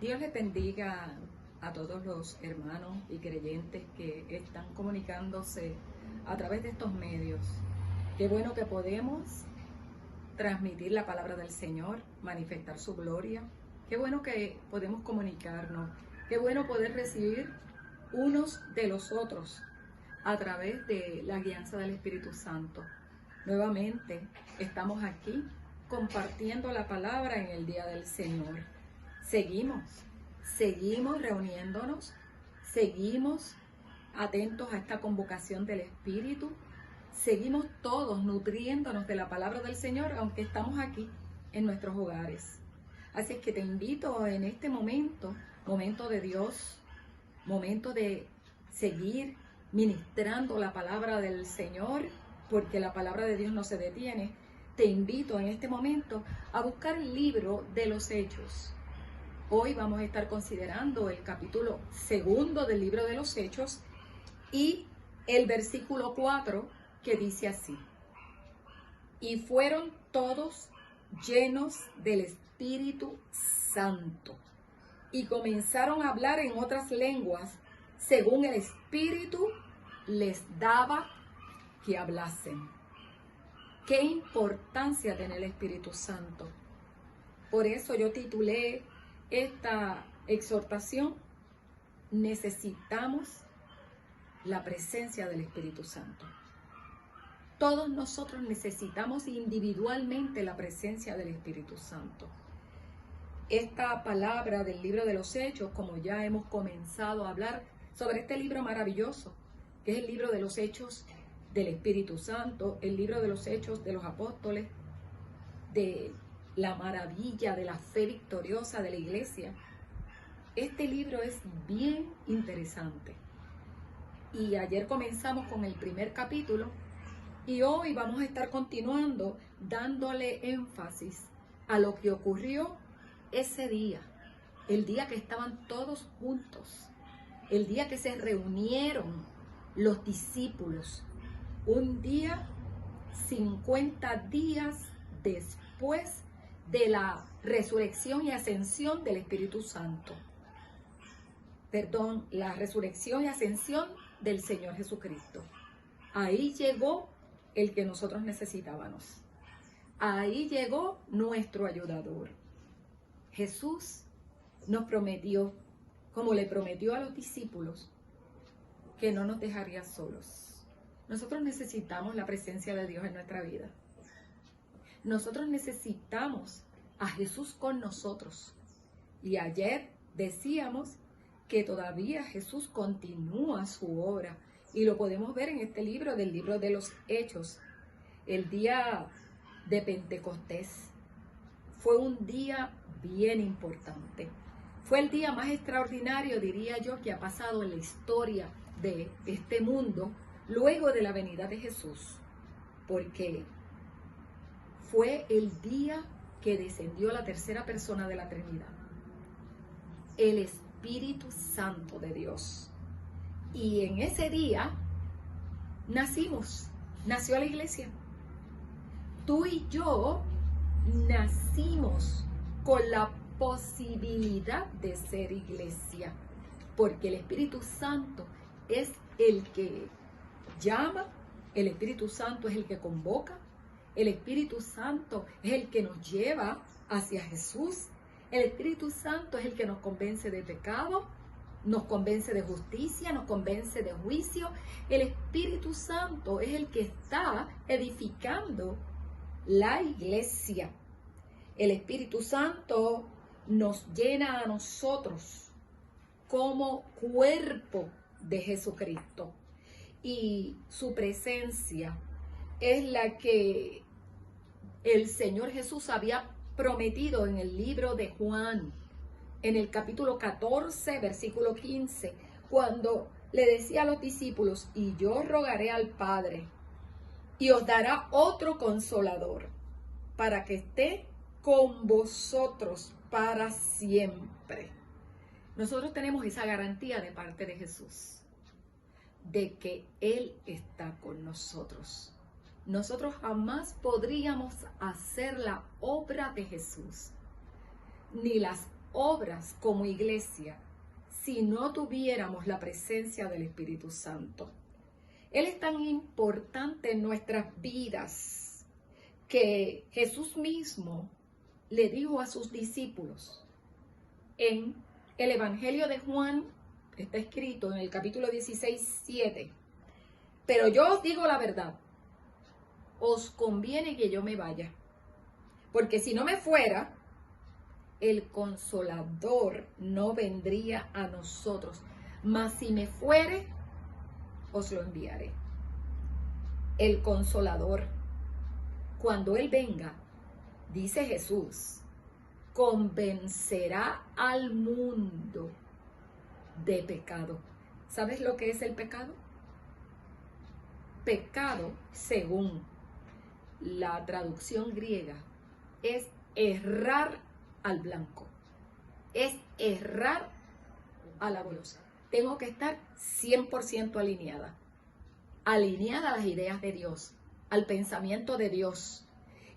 Dios les bendiga a todos los hermanos y creyentes que están comunicándose a través de estos medios. Qué bueno que podemos transmitir la palabra del Señor, manifestar su gloria. Qué bueno que podemos comunicarnos. Qué bueno poder recibir unos de los otros a través de la guianza del Espíritu Santo. Nuevamente estamos aquí compartiendo la palabra en el día del Señor. Seguimos reuniéndonos, seguimos atentos a esta convocación del Espíritu, seguimos todos nutriéndonos de la palabra del Señor, aunque estamos aquí en nuestros hogares. Así es que te invito en este momento de Dios, momento de seguir ministrando la palabra del Señor, porque la palabra de Dios no se detiene. Te invito en este momento a buscar el libro de los Hechos. Hoy vamos a estar considerando el capítulo 2 del libro de los Hechos y el versículo 4 que dice así: y fueron todos llenos del Espíritu Santo y comenzaron a hablar en otras lenguas según el Espíritu les daba que hablasen. Qué importancia tiene el Espíritu Santo. Por eso yo titulé esta exhortación: necesitamos la presencia del Espíritu Santo. Todos nosotros necesitamos individualmente la presencia del Espíritu Santo. Esta palabra del libro de los Hechos, como ya hemos comenzado a hablar sobre este libro maravilloso, que es el libro de los Hechos del Espíritu Santo, el libro de los Hechos de los Apóstoles, de la maravilla de la fe victoriosa de la iglesia. Este libro es bien interesante. Y ayer comenzamos con el primer capítulo y hoy vamos a estar continuando dándole énfasis a lo que ocurrió ese día, el día que estaban todos juntos, el día que se reunieron los discípulos, un día 50 días después de la resurrección y ascensión del Espíritu Santo. Perdón, la resurrección y ascensión del Señor Jesucristo. Ahí llegó el que nosotros necesitábamos. Ahí llegó nuestro ayudador. Jesús nos prometió, como le prometió a los discípulos, que no nos dejaría solos. Nosotros necesitamos la presencia de Dios en nuestra vida. Nosotros necesitamos a Jesús con nosotros. Y ayer decíamos que todavía Jesús continúa su obra. Y lo podemos ver en este libro, del libro de los Hechos. El día de Pentecostés fue un día bien importante. Fue el día más extraordinario, diría yo, que ha pasado en la historia de este mundo luego de la venida de Jesús. Porque fue el día que descendió la tercera persona de la Trinidad, el Espíritu Santo de Dios. Y en ese día nació la iglesia. Tú y yo nacimos con la posibilidad de ser iglesia, porque el Espíritu Santo es el que llama, el Espíritu Santo es el que convoca, el Espíritu Santo es el que nos lleva hacia Jesús, el Espíritu Santo es el que nos convence de pecado, nos convence de justicia, nos convence de juicio. El Espíritu Santo es el que está edificando la iglesia. El Espíritu Santo nos llena a nosotros como cuerpo de Jesucristo. Y su presencia es la que el Señor Jesús había prometido en el libro de Juan, en el capítulo 14, versículo 15, cuando le decía a los discípulos: y yo rogaré al Padre, y os dará otro consolador, para que esté con vosotros para siempre. Nosotros tenemos esa garantía de parte de Jesús, de que Él está con nosotros. Nosotros jamás podríamos hacer la obra de Jesús, ni las obras como iglesia si no tuviéramos la presencia del Espíritu Santo. Él es tan importante en nuestras vidas que Jesús mismo le dijo a sus discípulos en el Evangelio de Juan, está escrito en el capítulo 16, 7. Pero yo os digo la verdad, os conviene que yo me vaya, porque si no me fuera, el Consolador no vendría a nosotros, mas si me fuere, os lo enviaré. El Consolador, cuando Él venga, dice Jesús, convencerá al mundo de pecado. ¿Sabes lo que es el pecado? Pecado, según la traducción griega, es errar al blanco, es errar a la bolsa. Tengo que estar 100% alineada a las ideas de Dios, al pensamiento de Dios.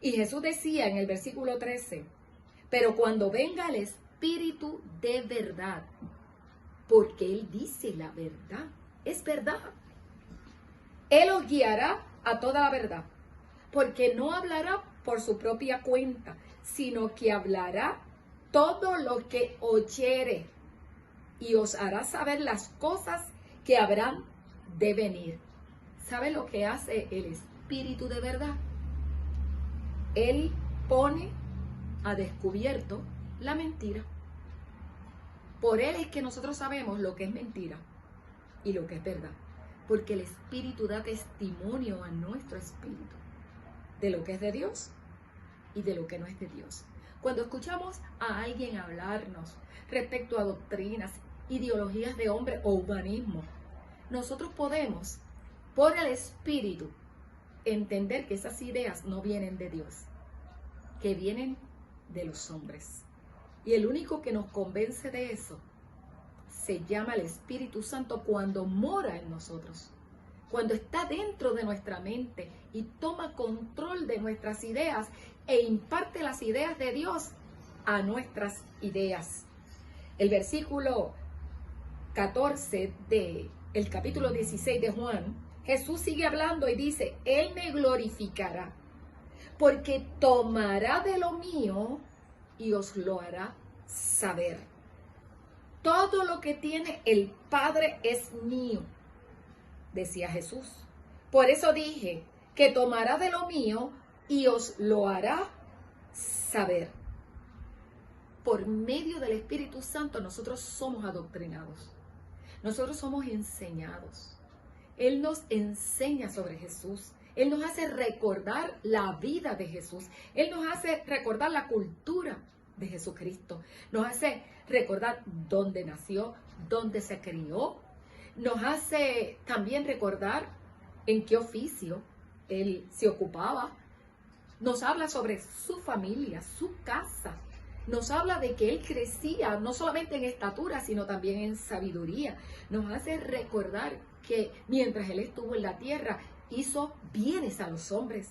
Y Jesús decía en el versículo 13, pero cuando venga el Espíritu de verdad, porque Él dice la verdad, es verdad, Él os guiará a toda la verdad, porque no hablará por su propia cuenta, sino que hablará todo lo que oyere y os hará saber las cosas que habrán de venir. ¿Sabe lo que hace el Espíritu de verdad? Él pone a descubierto la mentira. Por Él es que nosotros sabemos lo que es mentira y lo que es verdad, porque el Espíritu da testimonio a nuestro espíritu de lo que es de Dios y de lo que no es de Dios. Cuando escuchamos a alguien hablarnos respecto a doctrinas, ideologías de hombre o humanismo, nosotros podemos, por el Espíritu, entender que esas ideas no vienen de Dios, que vienen de los hombres. Y el único que nos convence de eso se llama el Espíritu Santo cuando mora en nosotros, cuando está dentro de nuestra mente y toma control de nuestras ideas e imparte las ideas de Dios a nuestras ideas. El versículo 14 del capítulo 16 de Juan, Jesús sigue hablando y dice, Él me glorificará, porque tomará de lo mío y os lo hará saber. Todo lo que tiene el Padre es mío, decía Jesús. Por eso dije que tomará de lo mío y os lo hará saber. Por medio del Espíritu Santo nosotros somos adoctrinados. Nosotros somos enseñados. Él nos enseña sobre Jesús. Él nos hace recordar la vida de Jesús. Él nos hace recordar la cultura de Jesucristo. Nos hace recordar dónde nació, dónde se crió. Nos hace también recordar en qué oficio Él se ocupaba. Nos habla sobre su familia, su casa. Nos habla de que Él crecía no solamente en estatura, sino también en sabiduría. Nos hace recordar que mientras Él estuvo en la tierra, hizo bienes a los hombres.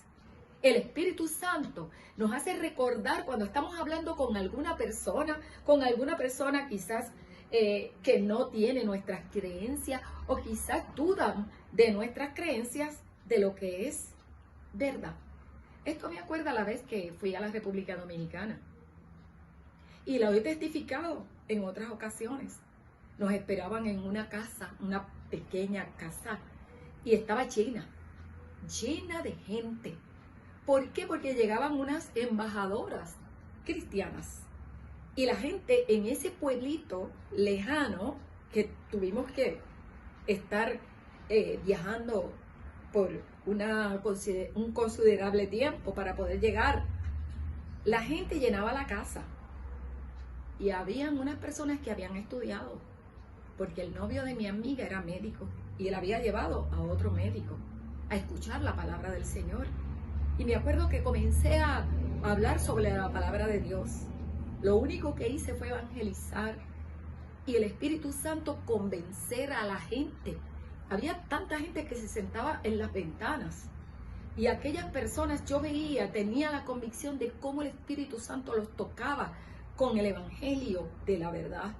El Espíritu Santo nos hace recordar cuando estamos hablando con alguna persona quizás que no tiene nuestras creencias o quizás dudan de nuestras creencias, de lo que es verdad. Esto me acuerda la vez que fui a la República Dominicana y lo he testificado en otras ocasiones. Nos esperaban en una casa, una pequeña casa, y estaba llena de gente. ¿Por qué? Porque llegaban unas embajadoras cristianas. Y la gente en ese pueblito lejano, que tuvimos que estar viajando por un considerable tiempo para poder llegar, la gente llenaba la casa. Y habían unas personas que habían estudiado, porque el novio de mi amiga era médico y él había llevado a otro médico a escuchar la palabra del Señor. Y me acuerdo que comencé a hablar sobre la palabra de Dios. Lo único que hice fue evangelizar y el Espíritu Santo convencer a la gente. Había tanta gente que se sentaba en las ventanas y aquellas personas yo veía, tenía la convicción de cómo el Espíritu Santo los tocaba con el evangelio de la verdad.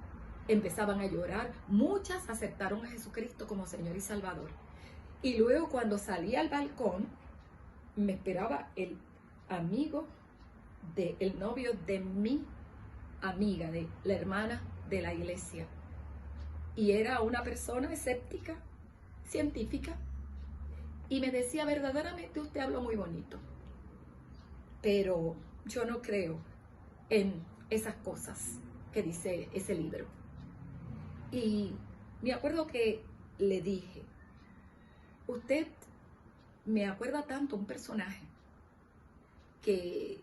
Empezaban a llorar. Muchas aceptaron a Jesucristo como Señor y Salvador. Y luego cuando salí al balcón, me esperaba el amigo el novio de mi amiga, de la hermana de la iglesia. Y era una persona escéptica, científica, y me decía, verdaderamente usted habla muy bonito, pero yo no creo en esas cosas que dice ese libro. Y me acuerdo que le dije, usted me acuerda tanto un personaje que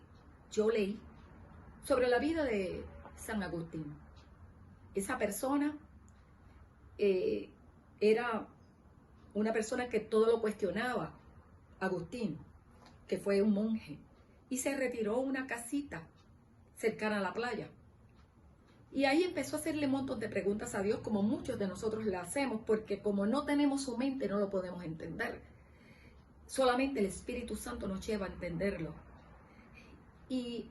yo leí sobre la vida de San Agustín. Esa persona era una persona que todo lo cuestionaba. Agustín, que fue un monje, y se retiró a una casita cercana a la playa. Y ahí empezó a hacerle un montón de preguntas a Dios, como muchos de nosotros le hacemos, porque como no tenemos su mente, no lo podemos entender. Solamente el Espíritu Santo nos lleva a entenderlo. Y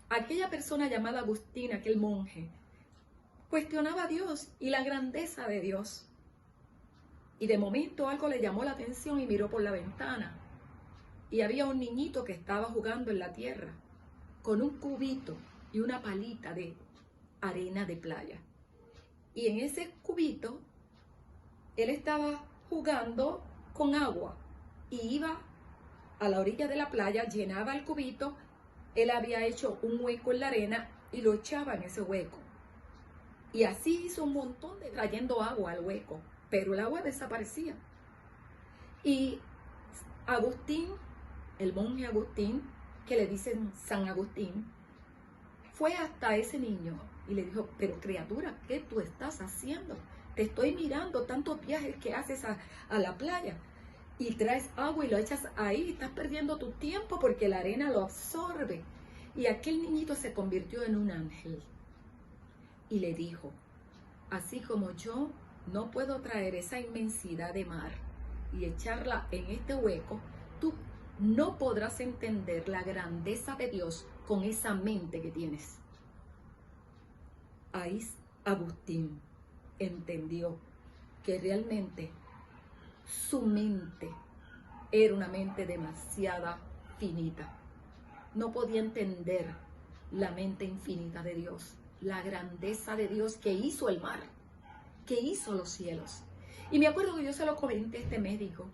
aquella persona llamada Agustín, aquel monje, cuestionaba a Dios y la grandeza de Dios. Y de momento algo le llamó la atención y miró por la ventana. Y había un niñito que estaba jugando en la tierra con un cubito y una palita de arena de playa. Y en ese cubito él estaba jugando con agua y iba a la orilla de la playa, llenaba el cubito, él había hecho un hueco en la arena y lo echaba en ese hueco. Y así hizo un montón de trayendo agua al hueco, pero el agua desaparecía. Y Agustín, el monje Agustín, que le dicen San Agustín, fue hasta ese niño y le dijo, pero criatura, ¿qué tú estás haciendo? Te estoy mirando tantos viajes que haces a la playa y traes agua y lo echas ahí, estás perdiendo tu tiempo porque la arena lo absorbe. Y aquel niñito se convirtió en un ángel y le dijo, así como yo no puedo traer esa inmensidad de mar y echarla en este hueco, tú no podrás entender la grandeza de Dios con esa mente que tienes. Ahí Agustín entendió que realmente su mente era una mente demasiado finita. No podía entender la mente infinita de Dios, la grandeza de Dios que hizo el mar, que hizo los cielos. Y me acuerdo que yo se lo comenté a este médico.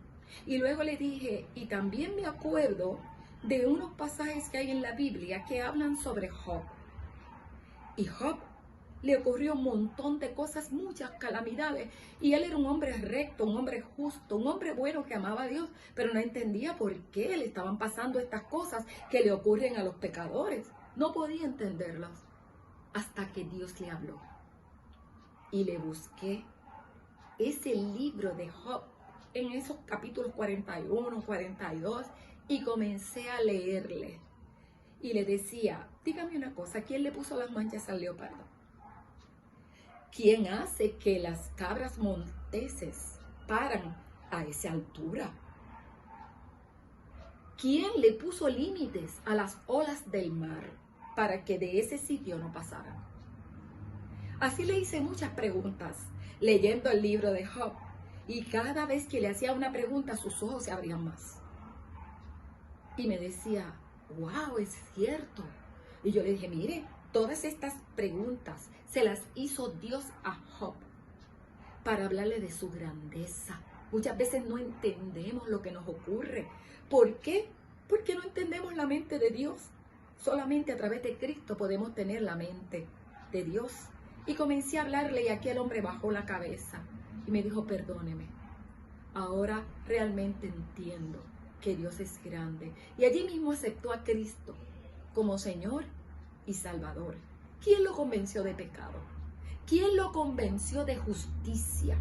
Y luego le dije, y también me acuerdo de unos pasajes que hay en la Biblia que hablan sobre Job. Y Job le ocurrió un montón de cosas, muchas calamidades. Y él era un hombre recto, un hombre justo, un hombre bueno que amaba a Dios, pero no entendía por qué le estaban pasando estas cosas que le ocurren a los pecadores. No podía entenderlas hasta que Dios le habló. Y le busqué ese libro de Job en esos capítulos 41, 42 y comencé a leerle. Y le decía, dígame una cosa, ¿quién le puso las manchas al leopardo? ¿Quién hace que las cabras monteses paran a esa altura? ¿Quién le puso límites a las olas del mar para que de ese sitio no pasaran? Así le hice muchas preguntas leyendo el libro de Job. Y cada vez que le hacía una pregunta, sus ojos se abrían más. Y me decía, wow, es cierto. Y yo le dije, mire, todas estas preguntas se las hizo Dios a Job para hablarle de su grandeza. Muchas veces no entendemos lo que nos ocurre. ¿Por qué? Porque no entendemos la mente de Dios. Solamente a través de Cristo podemos tener la mente de Dios. Y comencé a hablarle y aquel hombre bajó la cabeza y me dijo, perdóneme, ahora realmente entiendo que Dios es grande. Y allí mismo aceptó a Cristo como Señor y Salvador. ¿Quién lo convenció de pecado? ¿Quién lo convenció de justicia?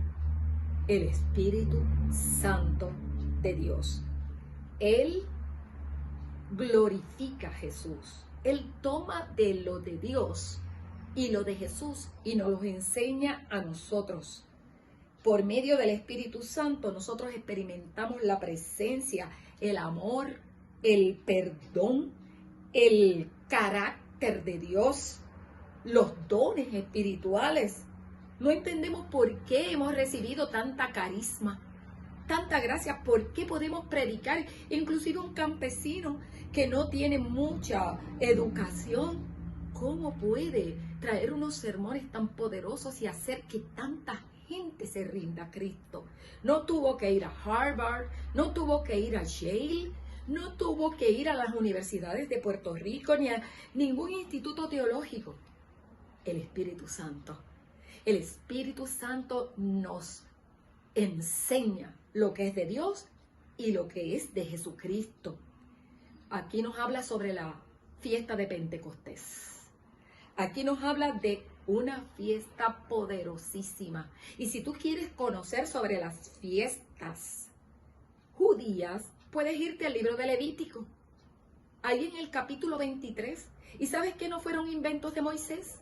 El Espíritu Santo de Dios. Él glorifica a Jesús. Él toma de lo de Dios y lo de Jesús y nos lo enseña a nosotros. Por medio del Espíritu Santo nosotros experimentamos la presencia, el amor, el perdón, el carácter de Dios. los dones espirituales. No entendemos por qué hemos recibido tanta carisma, tanta gracia, por qué podemos predicar. Inclusive un campesino que no tiene mucha educación, ¿cómo puede traer unos sermones tan poderosos y hacer que tanta gente se rinda a Cristo? No tuvo que ir a Harvard, no tuvo que ir a Yale, no tuvo que ir a las universidades de Puerto Rico ni a ningún instituto teológico. El Espíritu Santo. El Espíritu Santo nos enseña lo que es de Dios y lo que es de Jesucristo. Aquí nos habla sobre la fiesta de Pentecostés. Aquí nos habla de una fiesta poderosísima. Y si tú quieres conocer sobre las fiestas judías, puedes irte al libro de Levítico. Ahí en el capítulo 23. ¿Y sabes qué no fueron inventos de Moisés?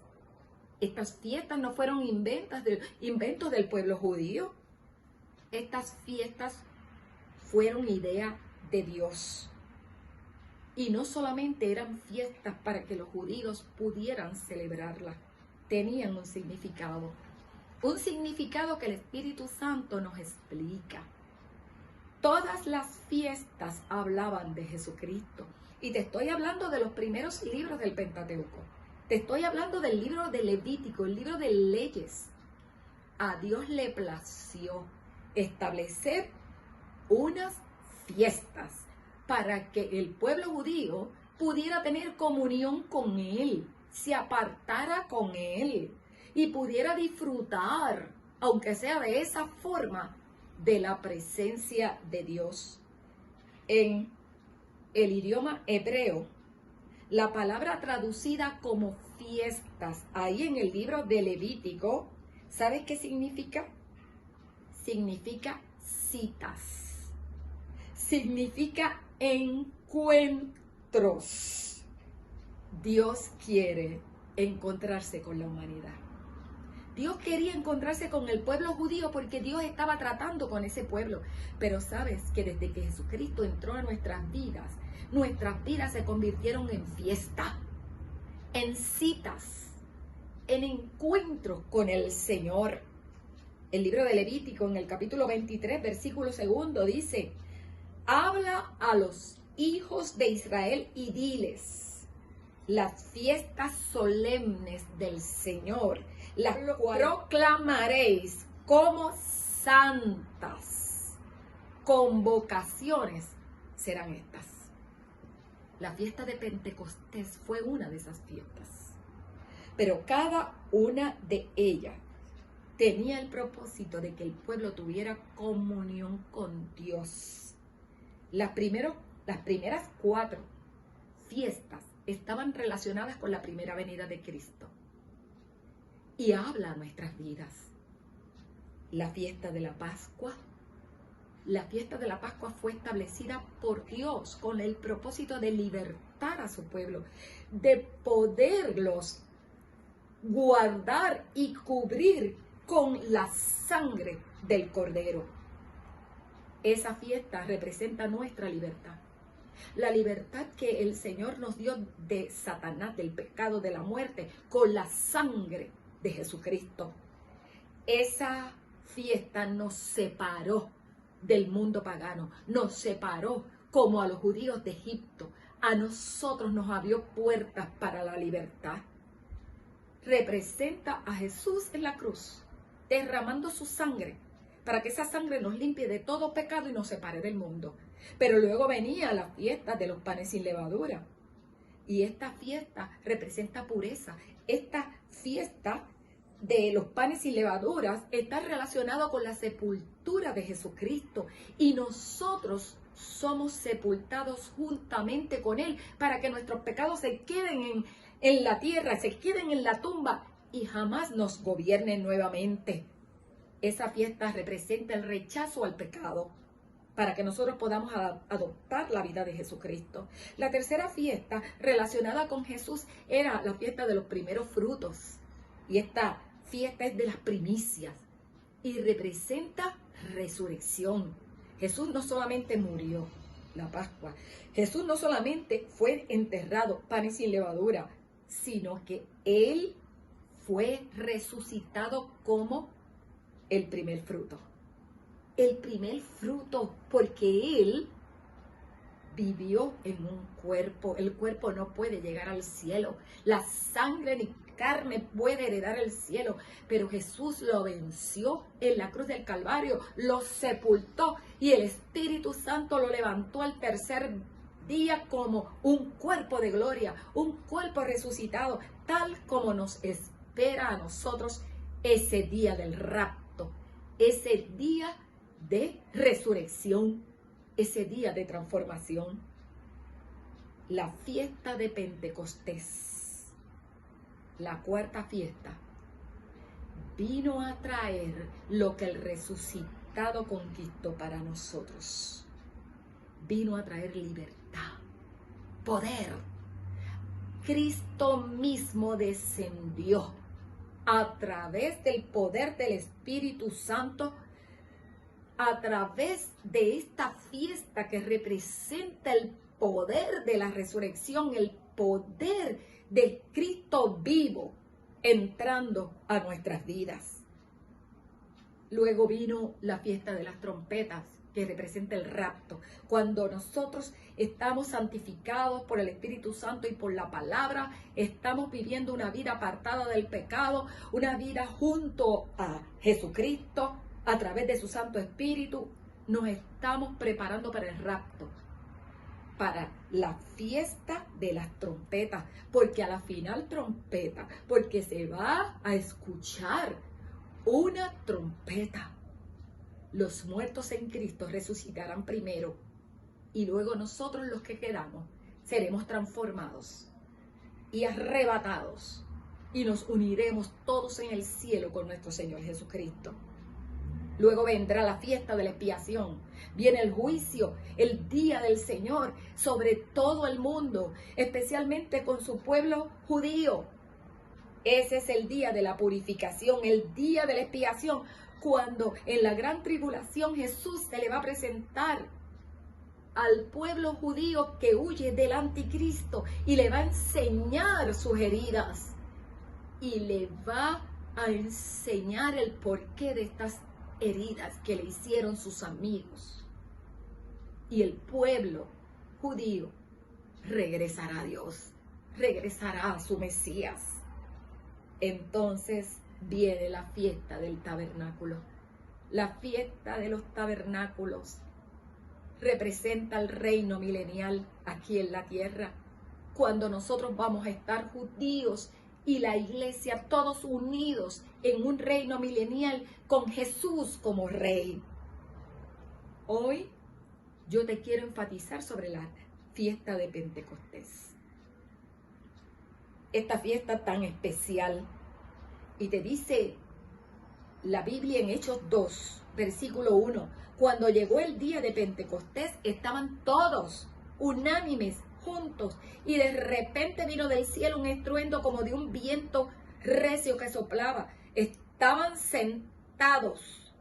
Estas fiestas no fueron inventos del pueblo judío. Estas fiestas fueron idea de Dios. Y no solamente eran fiestas para que los judíos pudieran celebrarlas, tenían un significado que el Espíritu Santo nos explica. Todas las fiestas hablaban de Jesucristo. Y te estoy hablando de los primeros libros del Pentateuco. Te estoy hablando del libro de Levítico, el libro de leyes. A Dios le plació establecer unas fiestas para que el pueblo judío pudiera tener comunión con Él, se apartara con Él y pudiera disfrutar, aunque sea de esa forma, de la presencia de Dios. En el idioma hebreo, la palabra traducida como fiestas, ahí en el libro de Levítico, ¿sabes qué significa? Significa citas. Significa encuentros. Dios quiere encontrarse con la humanidad. Dios quería encontrarse con el pueblo judío porque Dios estaba tratando con ese pueblo. Pero sabes que desde que Jesucristo entró a nuestras vidas se convirtieron en fiesta, en citas, en encuentros con el Señor. El libro de Levítico, en el capítulo 23, versículo 2, dice: habla a los hijos de Israel y diles: las fiestas solemnes del Señor las proclamaréis como santas. Convocaciones serán estas. La fiesta de Pentecostés fue una de esas fiestas. Pero cada una de ellas tenía el propósito de que el pueblo tuviera comunión con Dios. Las primeras 4 fiestas estaban relacionadas con la primera venida de Cristo. Y habla a nuestras vidas. La fiesta de la Pascua. La fiesta de la Pascua fue establecida por Dios con el propósito de libertar a su pueblo, de poderlos guardar y cubrir con la sangre del Cordero. Esa fiesta representa nuestra libertad. La libertad que el Señor nos dio de Satanás, del pecado, de la muerte, con la sangre de Jesucristo. Esa fiesta nos separó del mundo pagano, nos separó como a los judíos de Egipto. A nosotros nos abrió puertas para la libertad. Representa a Jesús en la cruz, derramando su sangre, para que esa sangre nos limpie de todo pecado y nos separe del mundo. Pero luego venía la fiesta de los panes sin levadura. Y esta fiesta representa pureza. Esta fiesta de los panes sin levaduras está relacionado con la sepultura de Jesucristo. Y nosotros somos sepultados juntamente con Él para que nuestros pecados se queden en la tierra, se queden en la tumba y jamás nos gobiernen nuevamente. Esa fiesta representa el rechazo al pecado para que nosotros podamos adoptar la vida de Jesucristo. La tercera fiesta relacionada con Jesús era la fiesta de los primeros frutos. Y esta fiesta es de las primicias y representa resurrección. Jesús no solamente murió, la Pascua. Jesús no solamente fue enterrado, panes sin levadura, sino que Él fue resucitado como el primer fruto. El primer fruto, porque Él vivió en un cuerpo. El cuerpo no puede llegar al cielo. La sangre ni carne puede heredar el cielo. Pero Jesús lo venció en la cruz del Calvario, lo sepultó y el Espíritu Santo lo levantó al tercer día como un cuerpo de gloria, un cuerpo resucitado, tal como nos espera a nosotros ese día del rapto, ese día de resurrección, ese día de transformación. La fiesta de Pentecostés, la cuarta fiesta, vino a traer lo que el resucitado conquistó para nosotros. Vino a traer libertad, poder. Cristo mismo descendió a través del poder del Espíritu Santo, a través de esta fiesta que representa el poder de la resurrección, el poder de Cristo vivo entrando a nuestras vidas. Luego vino la fiesta de las trompetas, que representa el rapto, cuando nosotros estamos santificados por el Espíritu Santo y por la palabra, estamos viviendo una vida apartada del pecado, una vida junto a Jesucristo, a través de su Santo Espíritu, nos estamos preparando para el rapto, para la fiesta de las trompetas, porque a la final trompeta, porque se va a escuchar una trompeta. Los muertos en Cristo resucitarán primero y luego nosotros los que quedamos seremos transformados y arrebatados y nos uniremos todos en el cielo con nuestro Señor Jesucristo. Luego vendrá la fiesta de la expiación, viene el juicio, el día del Señor sobre todo el mundo, especialmente con su pueblo judío. Ese es el día de la purificación, el día de la expiación, cuando en la gran tribulación Jesús se le va a presentar al pueblo judío que huye del anticristo y le va a enseñar sus heridas y le va a enseñar el porqué de estas heridas que le hicieron sus amigos. Y el pueblo judío regresará a Dios, regresará a su Mesías. Entonces viene la fiesta del tabernáculo. La fiesta de los tabernáculos representa el reino milenial aquí en la tierra, cuando nosotros vamos a estar judíos y la iglesia todos unidos en un reino milenial con Jesús como rey. Hoy yo te quiero enfatizar sobre la fiesta de Pentecostés. Esta fiesta tan especial. Y te dice la Biblia en Hechos 2, versículo 1, cuando llegó el día de Pentecostés, estaban todos unánimes, juntos, y de repente vino del cielo un estruendo como de un viento recio que soplaba. Estaban sentados,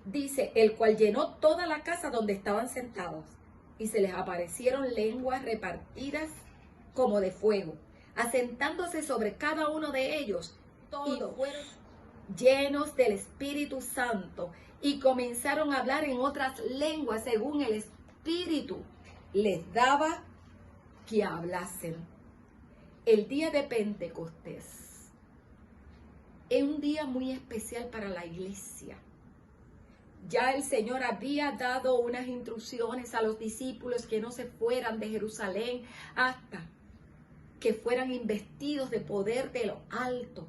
dice, el cual llenó toda la casa donde estaban sentados, y se les aparecieron lenguas repartidas como de fuego, asentándose sobre cada uno de ellos, todos fueron llenos del Espíritu Santo y comenzaron a hablar en otras lenguas según el Espíritu les daba que hablasen. El día de Pentecostés es un día muy especial para la iglesia. Ya el Señor había dado unas instrucciones a los discípulos que no se fueran de Jerusalén hasta que fueran investidos de poder de lo alto.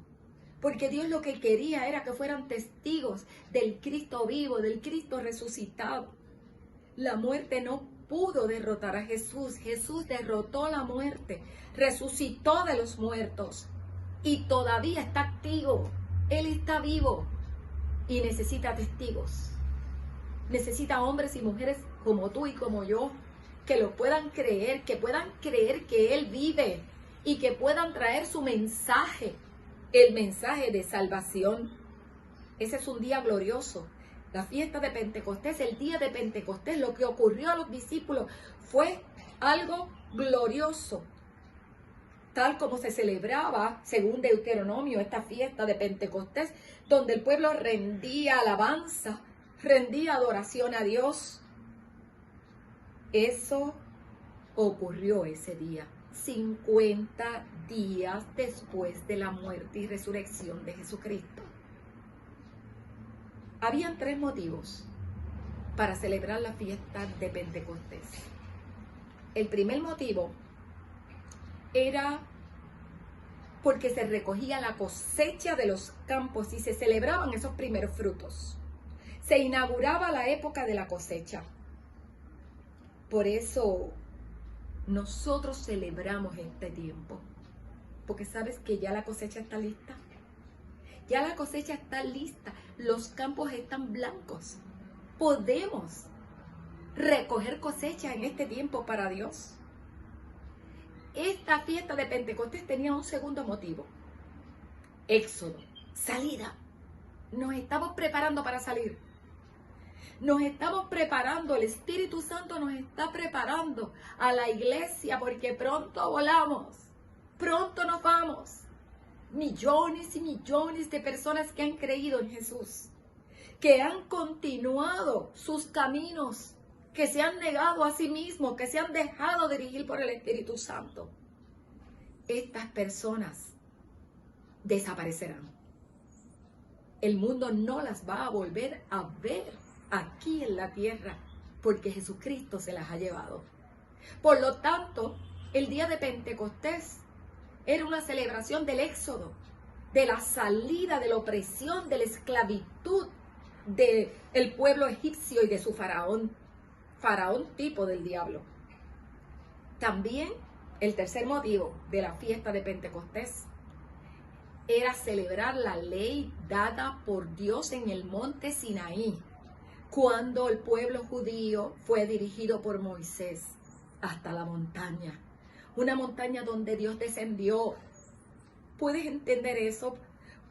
Porque Dios lo que quería era que fueran testigos del Cristo vivo, del Cristo resucitado. La muerte no pudo derrotar a Jesús. Jesús derrotó la muerte, resucitó de los muertos y todavía está activo. Él está vivo y necesita testigos. Necesita hombres y mujeres como tú y como yo, que lo puedan creer, que Él vive y que puedan traer su mensaje, el mensaje de salvación. Ese es un día glorioso. La fiesta de Pentecostés, el día de Pentecostés, lo que ocurrió a los discípulos fue algo glorioso. tal como se celebraba, según Deuteronomio, esta fiesta de Pentecostés, donde el pueblo rendía alabanza, rendía adoración a Dios. Eso ocurrió ese día, 50 días después de la muerte y resurrección de Jesucristo. Habían 3 motivos para celebrar la fiesta de Pentecostés. El primer motivo era porque se recogía la cosecha de los campos y se celebraban esos primeros frutos. Se inauguraba la época de la cosecha. Por eso nosotros celebramos este tiempo, porque sabes que ya la cosecha está lista. Ya la cosecha está lista, los campos están blancos. Podemos recoger cosecha en este tiempo para Dios. Esta fiesta de Pentecostés tenía un segundo motivo: éxodo, salida. Nos estamos preparando para salir. Nos estamos preparando, el Espíritu Santo nos está preparando a la iglesia porque pronto volamos, pronto nos vamos. Millones y millones de personas que han creído en Jesús, que han continuado sus caminos, que se han negado a sí mismos, que se han dejado dirigir por el Espíritu Santo. Estas personas desaparecerán. El mundo no las va a volver a ver aquí en la tierra, porque Jesucristo se las ha llevado. Por lo tanto, el día de Pentecostés era una celebración del éxodo, de la salida de la opresión, de la esclavitud del pueblo egipcio y de su faraón tipo del diablo. También el tercer motivo de la fiesta de Pentecostés era celebrar la ley dada por Dios en el monte Sinaí, cuando el pueblo judío fue dirigido por Moisés hasta la montaña, una montaña donde Dios descendió. ¿Puedes entender eso?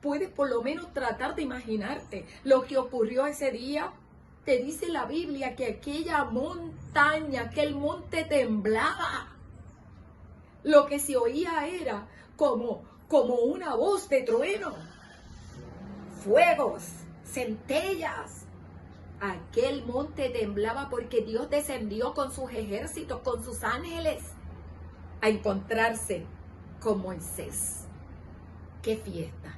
¿Puedes por lo menos tratar de imaginarte lo que ocurrió ese día? Te dice la Biblia que aquella montaña, aquel monte temblaba. Lo que se oía era como una voz de trueno, fuegos, centellas. Aquel monte temblaba porque Dios descendió con sus ejércitos, con sus ángeles, a encontrarse con Moisés. ¡Qué fiesta!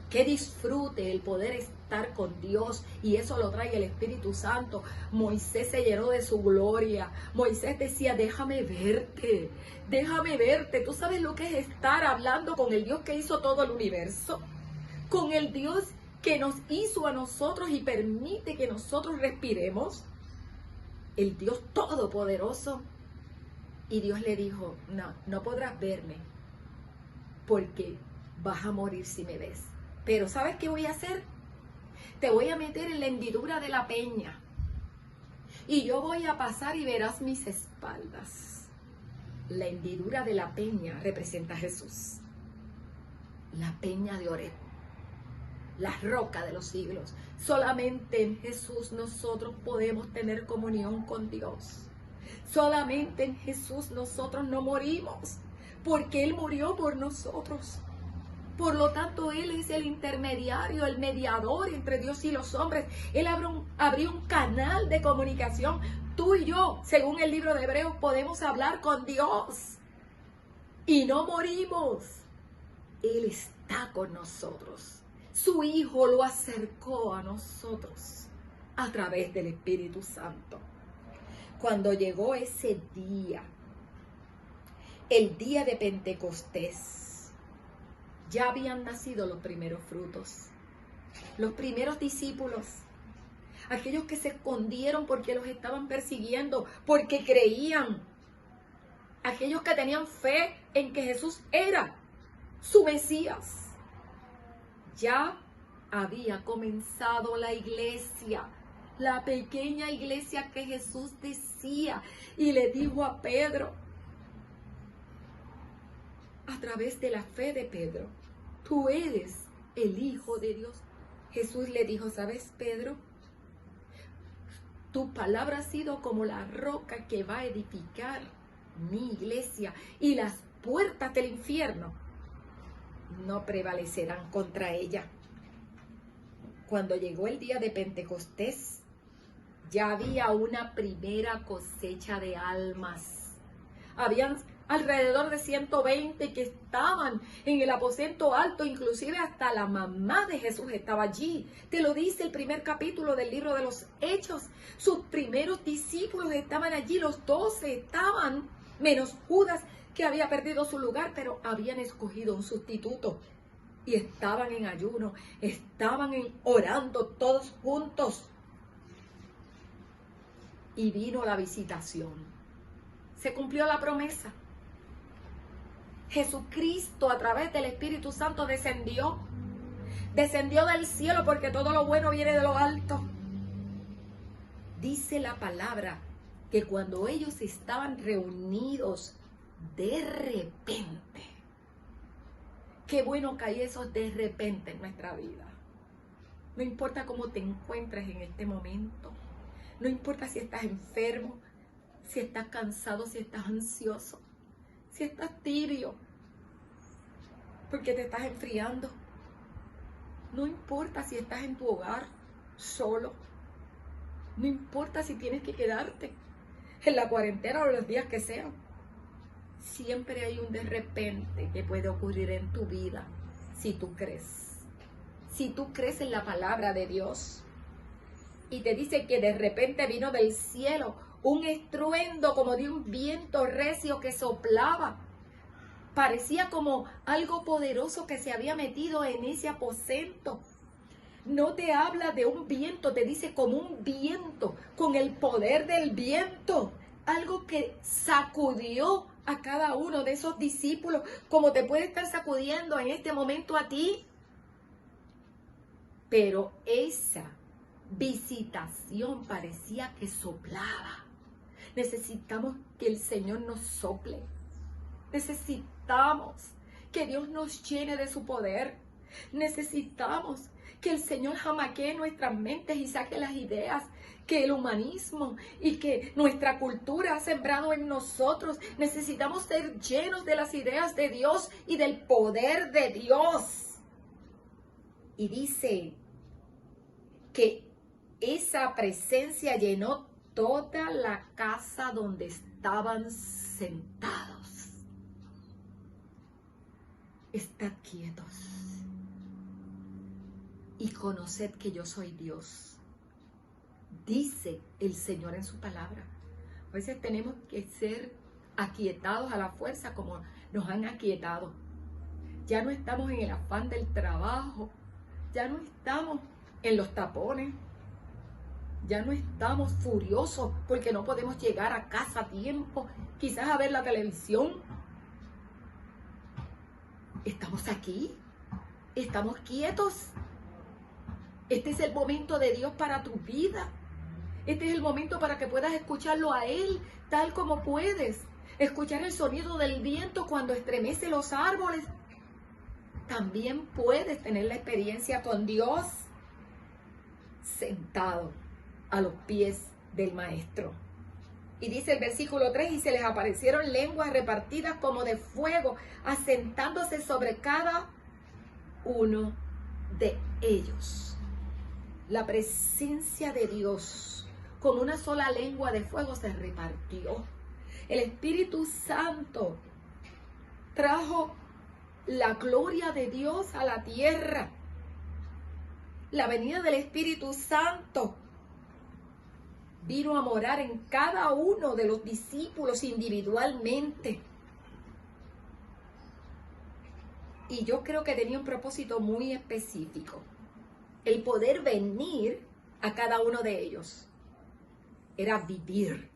¡Qué disfrute el poder estar con Dios! Y eso lo trae el Espíritu Santo. Moisés se llenó de su gloria. Moisés decía: déjame verte, déjame verte. ¿Tú sabes lo que es estar hablando con el Dios que hizo todo el universo? Con el Dios que nos hizo a nosotros y permite que nosotros respiremos. El Dios Todopoderoso. Y Dios le dijo: no podrás verme porque vas a morir si me ves. Pero ¿sabes qué voy a hacer? Te voy a meter en la hendidura de la peña y yo voy a pasar y verás mis espaldas. La hendidura de la peña representa a Jesús. La peña de Oreb, la roca de los siglos. Solamente en Jesús nosotros podemos tener comunión con Dios. Solamente en Jesús nosotros no morimos, porque Él murió por nosotros. Por lo tanto, Él es el intermediario, el mediador entre Dios y los hombres. Él abrió un canal de comunicación. Tú y yo, según el libro de Hebreos, podemos hablar con Dios y no morimos. Él está con nosotros. Su Hijo lo acercó a nosotros a través del Espíritu Santo. Cuando llegó ese día, el día de Pentecostés, ya habían nacido los primeros frutos, los primeros discípulos, aquellos que se escondieron porque los estaban persiguiendo, porque creían, aquellos que tenían fe en que Jesús era su Mesías. Ya había comenzado la iglesia, la pequeña iglesia que Jesús decía y le dijo a Pedro, a través de la fe de Pedro: tú eres el Hijo de Dios. Jesús le dijo: ¿sabes, Pedro? Tu palabra ha sido como la roca que va a edificar mi iglesia, y las puertas del infierno no prevalecerán contra ella. Cuando llegó el día de Pentecostés, ya había una primera cosecha de almas. Habían alrededor de 120 que estaban en el aposento alto, inclusive hasta la mamá de Jesús estaba allí. Te lo dice el primer capítulo del libro de los Hechos. Sus primeros discípulos estaban allí, los 12 estaban, menos Judas, que había perdido su lugar, pero habían escogido un sustituto. Y estaban en ayuno, estaban orando todos juntos. Y vino la visitación. Se cumplió la promesa. Jesucristo a través del Espíritu Santo descendió del cielo, porque todo lo bueno viene de lo alto. Dice la palabra que cuando ellos estaban reunidos, de repente, qué bueno que hay esos de repente en nuestra vida. No importa cómo te encuentres en este momento, no importa si estás enfermo, si estás cansado, si estás ansioso, si estás tibio, porque te estás enfriando. No importa si estás en tu hogar solo. No importa si tienes que quedarte en la cuarentena o los días que sean. Siempre hay un de repente que puede ocurrir en tu vida si tú crees. Si tú crees en la palabra de Dios. Y te dice que de repente vino del cielo un estruendo como de un viento recio que soplaba. Parecía como algo poderoso que se había metido en ese aposento. No te habla de un viento, te dice como un viento, con el poder del viento. Algo que sacudió a cada uno de esos discípulos, como te puede estar sacudiendo en este momento a ti. Pero esa visitación parecía que soplaba. Necesitamos que el Señor nos sople. Necesitamos que Dios nos llene de su poder. Necesitamos que el Señor jamaquee nuestras mentes y saque las ideas que el humanismo y que nuestra cultura ha sembrado en nosotros. Necesitamos ser llenos de las ideas de Dios y del poder de Dios. Y dice que esa presencia llenó toda la casa donde estaban sentados. Estad quietos y conoced que yo soy Dios, dice el Señor en su palabra. A veces tenemos que ser aquietados a la fuerza como nos han aquietado. Ya no estamos en el afán del trabajo, ya no estamos en los tapones, ya no estamos furiosos porque no podemos llegar a casa a tiempo, quizás a ver la televisión. Estamos aquí, estamos quietos. Este es el momento de Dios para tu vida. Este es el momento para que puedas escucharlo a Él tal como puedes. Escuchar el sonido del viento cuando estremece los árboles. También puedes tener la experiencia con Dios sentado a los pies del Maestro. Y dice el versículo 3, y se les aparecieron lenguas repartidas como de fuego, asentándose sobre cada uno de ellos. La presencia de Dios, como una sola lengua de fuego, se repartió. El Espíritu Santo trajo la gloria de Dios a la tierra. La venida del Espíritu Santo vino a morar en cada uno de los discípulos individualmente. Y yo creo que tenía un propósito muy específico. El poder venir a cada uno de ellos. Era vivir.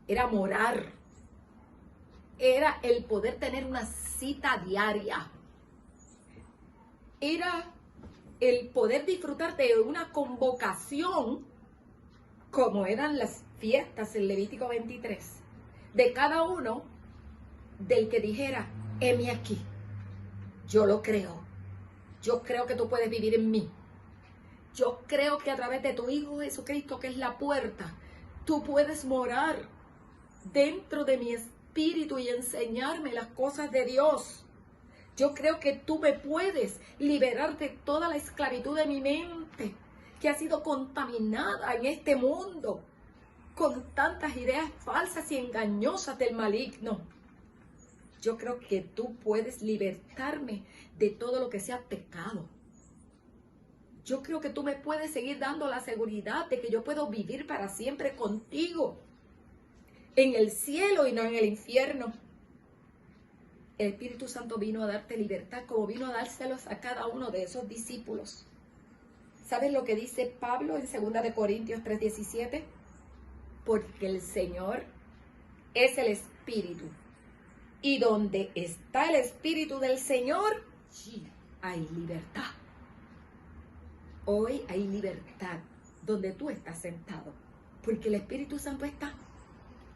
Era morar. Era el poder tener una cita diaria. Era el poder disfrutar de una convocación como eran las fiestas en Levítico 23, de cada uno del que dijera, heme aquí, yo lo creo, yo creo que tú puedes vivir en mí, yo creo que a través de tu Hijo Jesucristo, que es la puerta, tú puedes morar dentro de mi espíritu y enseñarme las cosas de Dios. Yo creo que tú me puedes liberar de toda la esclavitud de mi mente, que ha sido contaminada en este mundo con tantas ideas falsas y engañosas del maligno. Yo creo que tú puedes libertarme de todo lo que sea pecado. Yo creo que tú me puedes seguir dando la seguridad de que yo puedo vivir para siempre contigo, en el cielo y no en el infierno. El Espíritu Santo vino a darte libertad, como vino a dárselos a cada uno de esos discípulos. ¿Sabes lo que dice Pablo en 2 Corintios 3:17? Porque el Señor es el Espíritu. Y donde está el Espíritu del Señor, allí hay libertad. Hoy hay libertad donde tú estás sentado, porque el Espíritu Santo está.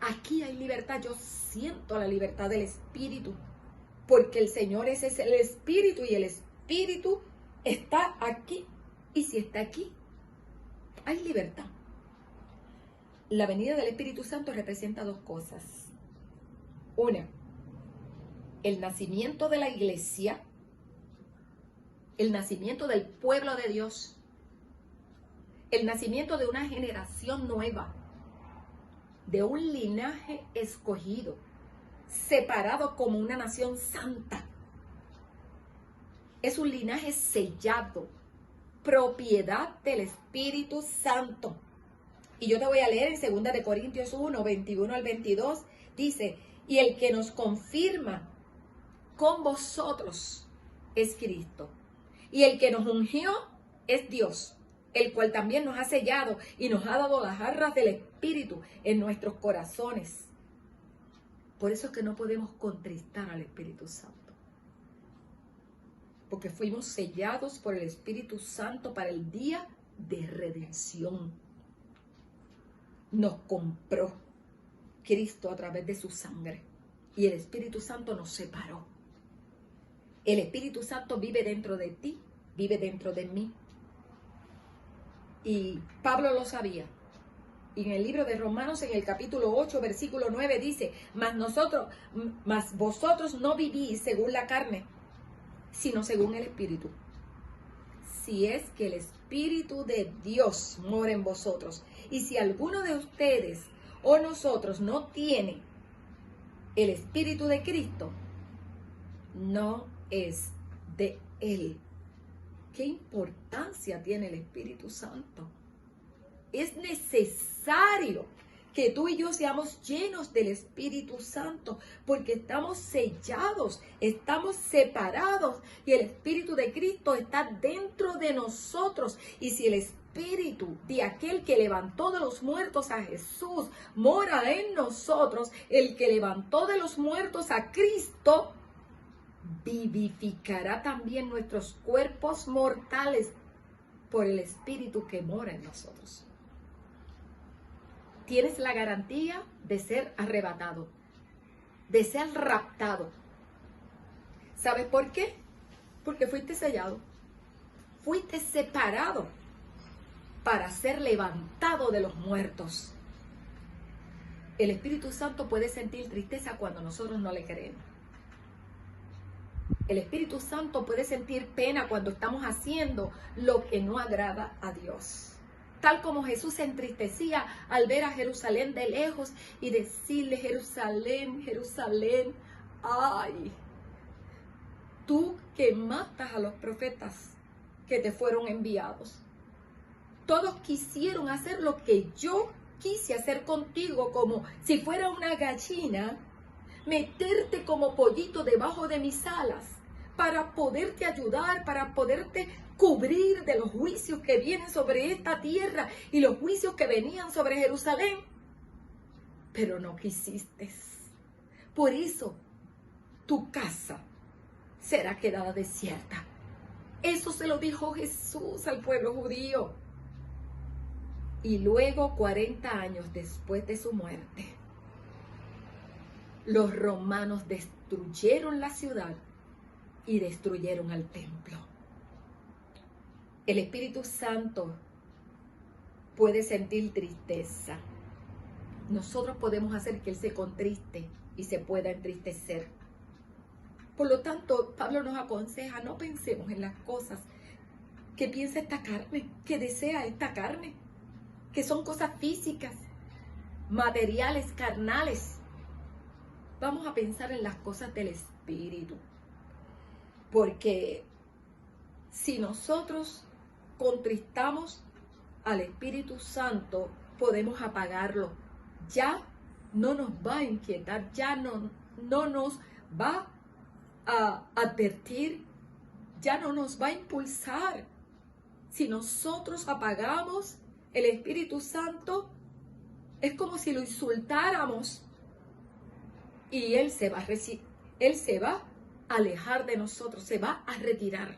Aquí hay libertad. Yo siento la libertad del Espíritu, porque el Señor es el Espíritu y el Espíritu está aquí. Y si está aquí, hay libertad. La venida del Espíritu Santo representa dos cosas. Una, el nacimiento de la iglesia, el nacimiento del pueblo de Dios, el nacimiento de una generación nueva, de un linaje escogido, separado como una nación santa. Es un linaje sellado, propiedad del Espíritu Santo. Y yo te voy a leer en 2 Corintios 1, 21 al 22, dice, y el que nos confirma con vosotros es Cristo, y el que nos ungió es Dios, el cual también nos ha sellado y nos ha dado las arras del Espíritu en nuestros corazones. Por eso es que no podemos contristar al Espíritu Santo, porque fuimos sellados por el Espíritu Santo para el día de redención. Nos compró Cristo a través de su sangre y el Espíritu Santo nos separó. El Espíritu Santo vive dentro de ti, vive dentro de mí. Y Pablo lo sabía. Y en el libro de Romanos, en el capítulo 8, versículo 9, dice, mas vosotros no vivís según la carne, sino según el Espíritu. Si es que el Espíritu de Dios mora en vosotros. Y si alguno de ustedes o nosotros no tiene el Espíritu de Cristo, no es de Él. ¿Qué importancia tiene el Espíritu Santo? Es necesario que tú y yo seamos llenos del Espíritu Santo, porque estamos sellados, estamos separados y el Espíritu de Cristo está dentro de nosotros. Y si el Espíritu de aquel que levantó de los muertos a Jesús mora en nosotros, el que levantó de los muertos a Cristo vivificará también nuestros cuerpos mortales por el Espíritu que mora en nosotros. Tienes la garantía de ser arrebatado, de ser raptado. ¿Sabes por qué? Porque fuiste sellado, fuiste separado para ser levantado de los muertos. El Espíritu Santo puede sentir tristeza cuando nosotros no le creemos. El Espíritu Santo puede sentir pena cuando estamos haciendo lo que no agrada a Dios. Tal como Jesús se entristecía al ver a Jerusalén de lejos y decirle, Jerusalén, Jerusalén, ay, tú que matas a los profetas que te fueron enviados. Todos quisieron hacer lo que yo quise hacer contigo, como si fuera una gallina, meterte como pollito debajo de mis alas para poderte ayudar, para poderte cubrir de los juicios que vienen sobre esta tierra y los juicios que venían sobre Jerusalén. Pero no quisiste. Por eso tu casa será quedada desierta. Eso se lo dijo Jesús al pueblo judío. Y luego, 40 años después de su muerte, los romanos destruyeron la ciudad y destruyeron al templo. El Espíritu Santo puede sentir tristeza. Nosotros podemos hacer que Él se contriste y se pueda entristecer. Por lo tanto, Pablo nos aconseja, no pensemos en las cosas que piensa esta carne, que desea esta carne, que son cosas físicas, materiales, carnales. Vamos a pensar en las cosas del Espíritu. Porque si nosotros contristamos al Espíritu Santo, podemos apagarlo. Ya no nos va a inquietar, ya no nos va a advertir, ya no nos va a impulsar. Si nosotros apagamos el Espíritu Santo, es como si lo insultáramos y Él se va a alejar de nosotros, se va a retirar.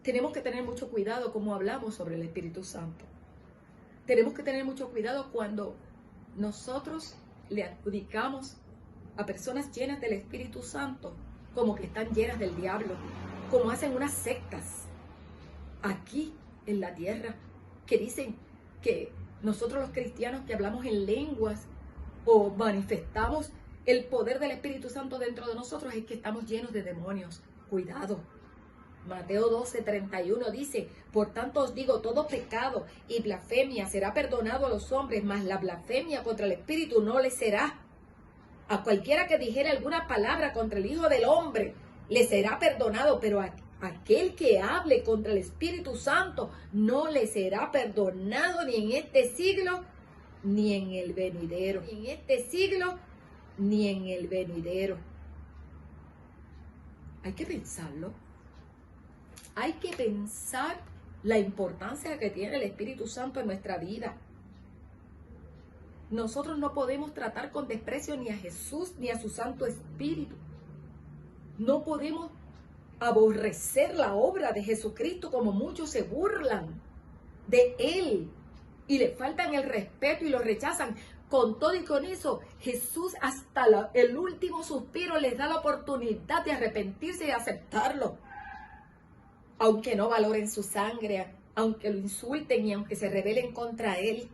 Tenemos que tener mucho cuidado como hablamos sobre el Espíritu Santo. Tenemos que tener mucho cuidado cuando nosotros le adjudicamos a personas llenas del Espíritu Santo como que están llenas del diablo, como hacen unas sectas aquí en la tierra, que dicen que nosotros los cristianos que hablamos en lenguas o manifestamos el poder del Espíritu Santo dentro de nosotros es que estamos llenos de demonios. Cuidado. Mateo 12:31 dice, por tanto os digo, todo pecado y blasfemia será perdonado a los hombres, mas la blasfemia contra el Espíritu no le será. A cualquiera que dijere alguna palabra contra el Hijo del Hombre, le será perdonado, pero a aquel que hable contra el Espíritu Santo, no le será perdonado ni en este siglo, ni en el venidero. Ni en este siglo, ni en el venidero. Hay que pensarlo. Hay que pensar la importancia que tiene el Espíritu Santo en nuestra vida. Nosotros no podemos tratar con desprecio ni a Jesús ni a su Santo Espíritu. No podemos aborrecer la obra de Jesucristo como muchos se burlan de Él y le faltan el respeto y lo rechazan. Con todo y con eso, Jesús hasta el último suspiro les da la oportunidad de arrepentirse y aceptarlo. Aunque no valoren su sangre, aunque lo insulten y aunque se rebelen contra Él.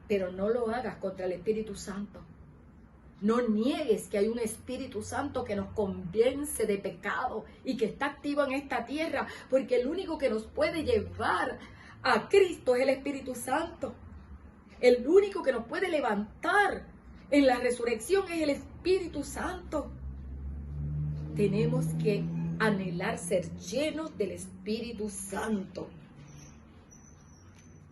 Pero no lo hagas contra el Espíritu Santo. No niegues que hay un Espíritu Santo que nos convence de pecado y que está activo en esta tierra, porque el único que nos puede llevar a Cristo es el Espíritu Santo. El único que nos puede levantar en la resurrección es el Espíritu Santo. Tenemos que anhelar ser llenos del Espíritu Santo.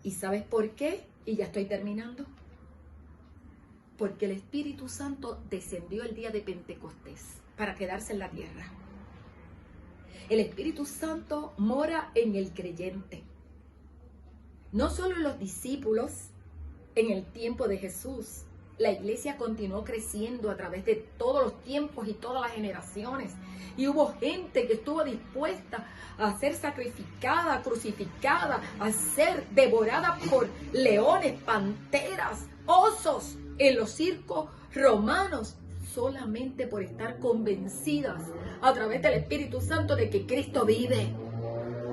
¿Y sabes por qué? Y ya estoy terminando. Porque el Espíritu Santo descendió el día de Pentecostés para quedarse en la tierra. El Espíritu Santo mora en el creyente. No solo en los discípulos en el tiempo de Jesús. La iglesia continuó creciendo a través de todos los tiempos y todas las generaciones. Y hubo gente que estuvo dispuesta a ser sacrificada, crucificada, a ser devorada por leones, panteras, osos en los circos romanos, solamente por estar convencidas a través del Espíritu Santo de que Cristo vive.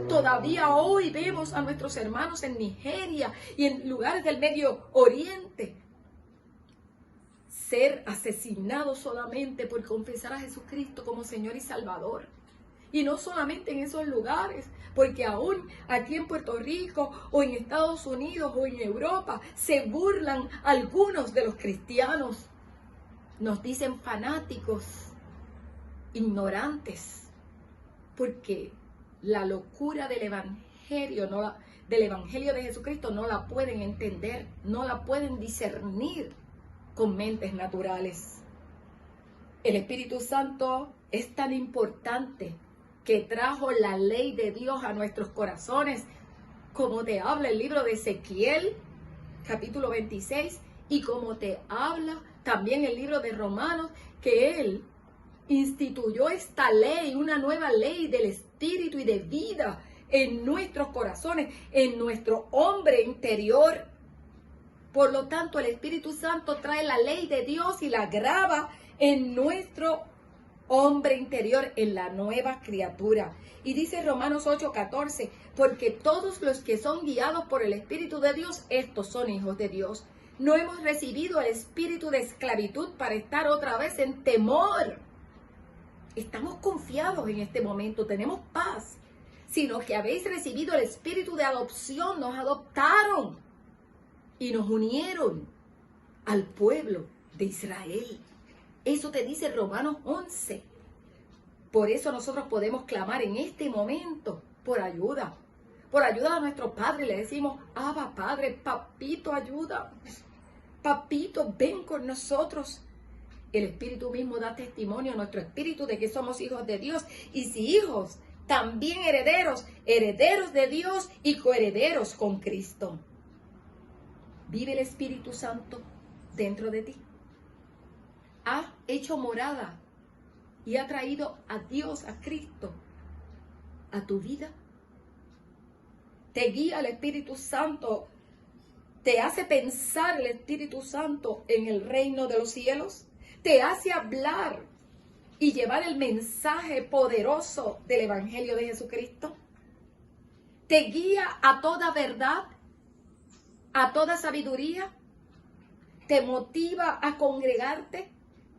Todavía hoy vemos a nuestros hermanos en Nigeria y en lugares del Medio Oriente ser asesinados solamente por confesar a Jesucristo como Señor y Salvador. Y no solamente en esos lugares, porque aún aquí en Puerto Rico o en Estados Unidos o en Europa se burlan algunos de los cristianos. Nos dicen fanáticos, ignorantes, porque la locura del Evangelio de Jesucristo no la pueden entender, no la pueden discernir con mentes naturales. El Espíritu Santo es tan importante que trajo la ley de Dios a nuestros corazones, como te habla el libro de Ezequiel, capítulo 26, y como te habla también el libro de Romanos, que Él instituyó esta ley, una nueva ley del Espíritu y de vida en nuestros corazones, en nuestro hombre interior. Por lo tanto, el Espíritu Santo trae la ley de Dios y la graba en nuestro hombre interior, en la nueva criatura. Y dice Romanos 8:14, porque todos los que son guiados por el Espíritu de Dios, estos son hijos de Dios. No hemos recibido el espíritu de esclavitud para estar otra vez en temor. Estamos confiados en este momento, tenemos paz, sino que habéis recibido el espíritu de adopción, nos adoptaron y nos unieron al pueblo de Israel. Eso te dice Romanos 11. Por eso nosotros podemos clamar en este momento por ayuda a nuestro Padre. Le decimos, Abba, Padre, papito, ayuda. Papito, ven con nosotros. El Espíritu mismo da testimonio a nuestro espíritu de que somos hijos de Dios. Y si hijos, también herederos, herederos de Dios y coherederos con Cristo. Vive el Espíritu Santo dentro de ti. Ha hecho morada y ha traído a Dios, a Cristo, a tu vida. Te guía el Espíritu Santo. Te hace pensar el Espíritu Santo en el reino de los cielos. Te hace hablar y llevar el mensaje poderoso del Evangelio de Jesucristo. Te guía a toda verdad, a toda sabiduría. Te motiva a congregarte.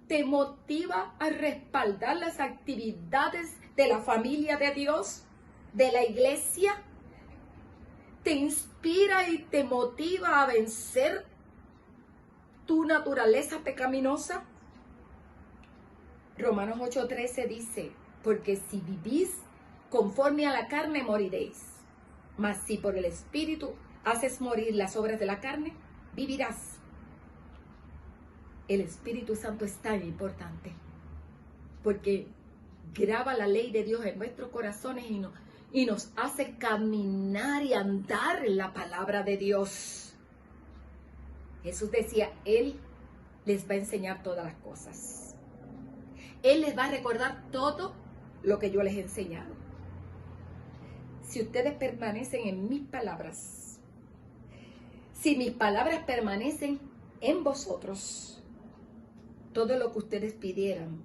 Te motiva a respaldar las actividades de la familia de Dios, de la iglesia. Te inspira y te motiva a vencer tu naturaleza pecaminosa. Romanos 8:13 dice, porque si vivís conforme a la carne moriréis, mas si por el Espíritu haces morir las obras de la carne, vivirás. El Espíritu Santo es tan importante porque graba la ley de Dios en nuestros corazones y nos hace caminar y andar en la palabra de Dios. Jesús decía, Él les va a enseñar todas las cosas. Él les va a recordar todo lo que yo les he enseñado. Si ustedes permanecen en mis palabras, si mis palabras permanecen en vosotros, todo lo que ustedes pidieran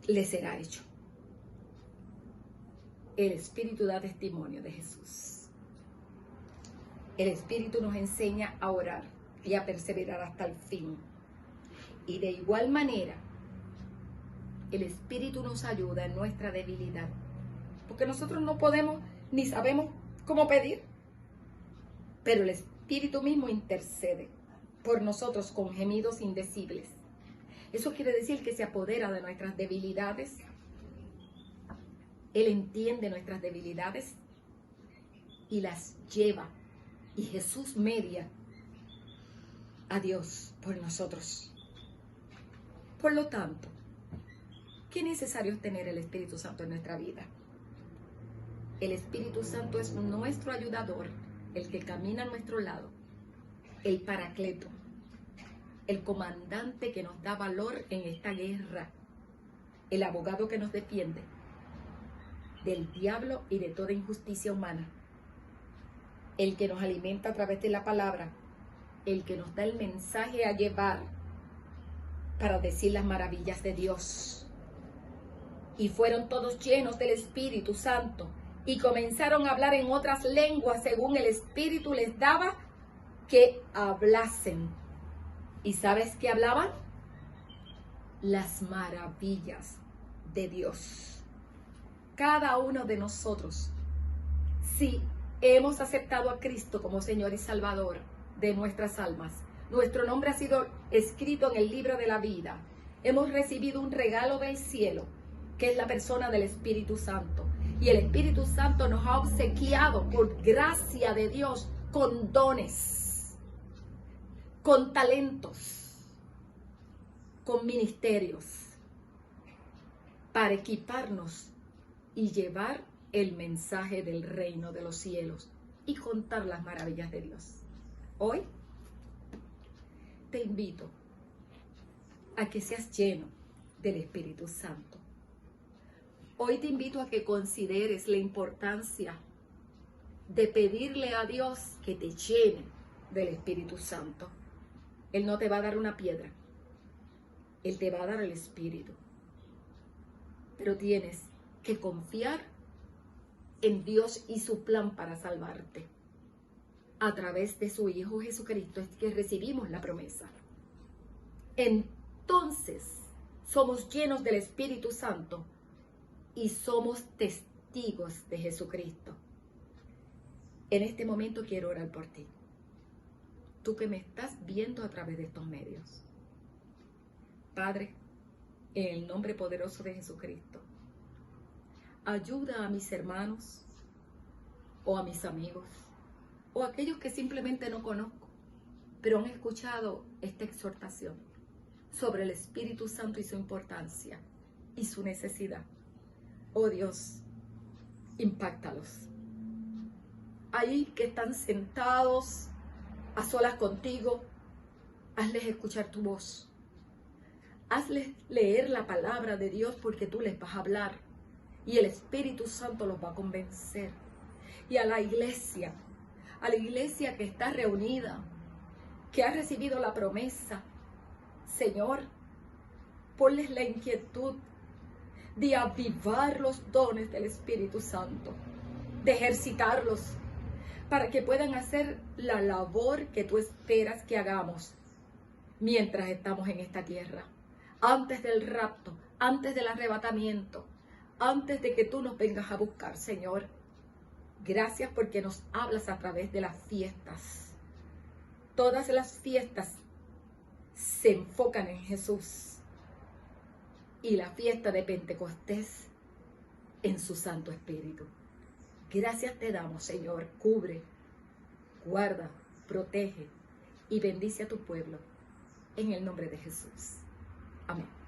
les será hecho. El Espíritu da testimonio de Jesús. El Espíritu nos enseña a orar y a perseverar hasta el fin. Y de igual manera, el Espíritu nos ayuda en nuestra debilidad. Porque nosotros no podemos ni sabemos cómo pedir. Pero el Espíritu mismo intercede por nosotros con gemidos indecibles. Eso quiere decir que se apodera de nuestras debilidades. Él entiende nuestras debilidades y las lleva. Y Jesús media a Dios por nosotros. Por lo tanto, qué necesario es tener el Espíritu Santo en nuestra vida. El Espíritu Santo es nuestro ayudador, el que camina a nuestro lado, el paracleto, el comandante que nos da valor en esta guerra, el abogado que nos defiende del diablo y de toda injusticia humana, el que nos alimenta a través de la palabra, el que nos da el mensaje a llevar para decir las maravillas de Dios. Y fueron todos llenos del Espíritu Santo y comenzaron a hablar en otras lenguas según el Espíritu les daba que hablasen. ¿Y sabes qué hablaban? Las maravillas de Dios. Cada uno de nosotros, si hemos aceptado a Cristo como Señor y Salvador de nuestras almas, nuestro nombre ha sido escrito en el libro de la vida. Hemos recibido un regalo del cielo, que es la persona del Espíritu Santo. Y el Espíritu Santo nos ha obsequiado por gracia de Dios con dones, con talentos, con ministerios, para equiparnos y llevar el mensaje del reino de los cielos y contar las maravillas de Dios. Hoy te invito a que seas lleno del Espíritu Santo. Hoy te invito a que consideres la importancia de pedirle a Dios que te llene del Espíritu Santo. Él no te va a dar una piedra, Él te va a dar el Espíritu. Pero tienes que confiar en Dios y su plan para salvarte. a través de su Hijo Jesucristo es que recibimos la promesa. Entonces somos llenos del Espíritu Santo y somos testigos de Jesucristo. En este momento quiero orar por ti. Tú que me estás viendo a través de estos medios. Padre, en el nombre poderoso de Jesucristo, ayuda a mis hermanos o a mis amigos o a aquellos que simplemente no conozco, pero han escuchado esta exhortación sobre el Espíritu Santo y su importancia y su necesidad. Oh Dios, impáctalos. Ahí que están sentados a solas contigo, hazles escuchar tu voz. Hazles leer la palabra de Dios porque tú les vas a hablar y el Espíritu Santo los va a convencer. Y a la iglesia que está reunida, que ha recibido la promesa, Señor, ponles la inquietud de avivar los dones del Espíritu Santo, de ejercitarlos, para que puedan hacer la labor que tú esperas que hagamos mientras estamos en esta tierra. Antes del rapto, antes del arrebatamiento, antes de que tú nos vengas a buscar, Señor. Gracias porque nos hablas a través de las fiestas. Todas las fiestas se enfocan en Jesús. Y la fiesta de Pentecostés en su Santo Espíritu. Gracias te damos, Señor. Cubre, guarda, protege y bendice a tu pueblo. En el nombre de Jesús. Amén.